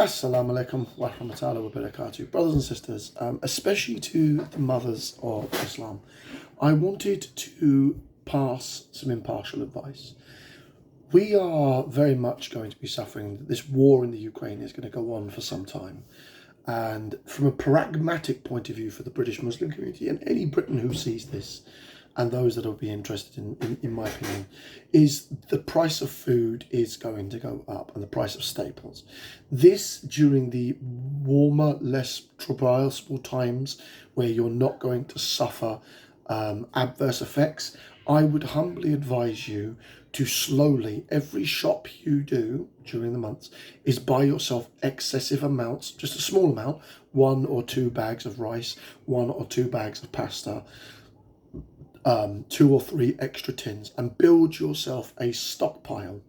Assalamu alaikum wa rahmatullahi wa barakatuh. Brothers and sisters, especially to the mothers of Islam, I wanted to pass some impartial advice. We are very much going to be suffering. This war in the Ukraine is going to go on for some time. And from a pragmatic point of view for the British Muslim community and any Briton who sees this, and those that will be interested in my opinion, is the price of food is going to go up, and the price of staples. This during the warmer, less troublesome times where you're not going to suffer adverse effects, I would humbly advise you to slowly, every shop you do during the months, is buy yourself excessive amounts, just a small amount, 1 or 2 bags of rice, 1 or 2 bags of pasta, 2 or 3 extra tins, and build yourself a stockpile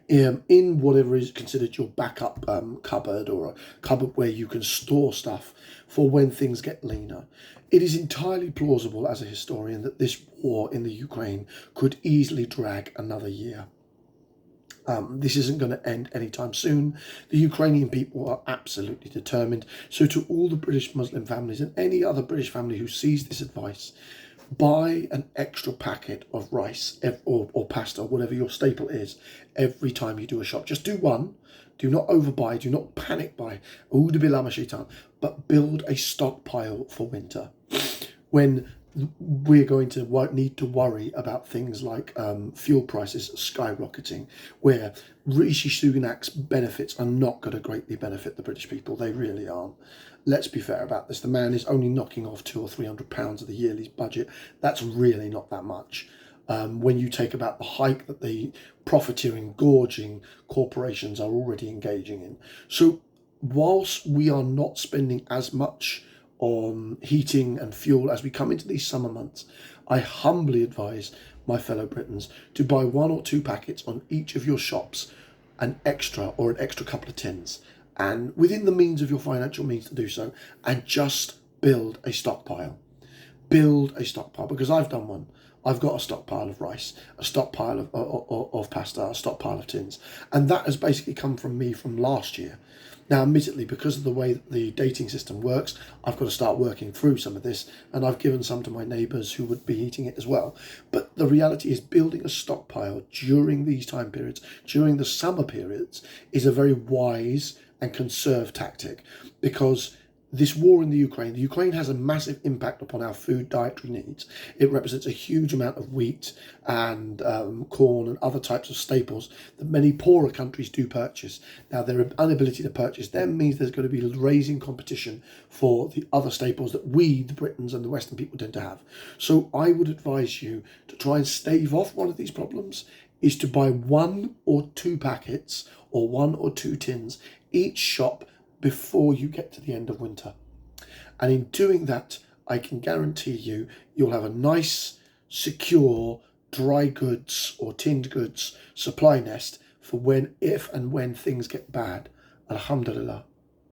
in whatever is considered your backup cupboard, or a cupboard where you can store stuff for when things get leaner. It is entirely plausible as a historian that this war in the Ukraine could easily drag another year. This isn't going to end anytime soon. The Ukrainian people are absolutely determined. So to all the British Muslim families and any other British family who sees this advice, buy an extra packet of rice or pasta, whatever your staple is, every time you do a shop. Just do one. Do not overbuy. Do not panic buy. But build a stockpile for winter, when we're going to need to worry about things like fuel prices skyrocketing, where Rishi Sunak's benefits are not going to greatly benefit the British people. They really aren't. Let's be fair about this. The man is only knocking off £200 or £300 of the yearly budget. That's really not that much. When you take about the hike that the profiteering, gorging corporations are already engaging in. So whilst we are not spending as much on heating and fuel as we come into these summer months, I humbly advise my fellow Britons to buy 1 or 2 packets on each of your shops, an extra couple of tins, and within the means of your financial means to do so, and just build a stockpile. Build a stockpile, because I've done one. I've got a stockpile of rice, a stockpile of pasta, a stockpile of tins, and that has basically come from me from last year. Now, admittedly, because of the way that the dating system works, I've got to start working through some of this, and I've given some to my neighbours who would be eating it as well. But the reality is, building a stockpile during these time periods, during the summer periods, is a very wise and conserved tactic, because this war in the Ukraine has a massive impact upon our food dietary needs. It represents a huge amount of wheat and corn and other types of staples that many poorer countries do purchase. Now, their inability to purchase them means there's going to be raising competition for the other staples that we, the Britons and the Western people, tend to have. So I would advise you to try and stave off one of these problems, is to buy 1 or 2 packets or 1 or 2 tins each shop before you get to the end of winter. And in doing that, I can guarantee you, you'll have a nice, secure, dry goods or tinned goods supply nest for when, if and when things get bad. Alhamdulillah.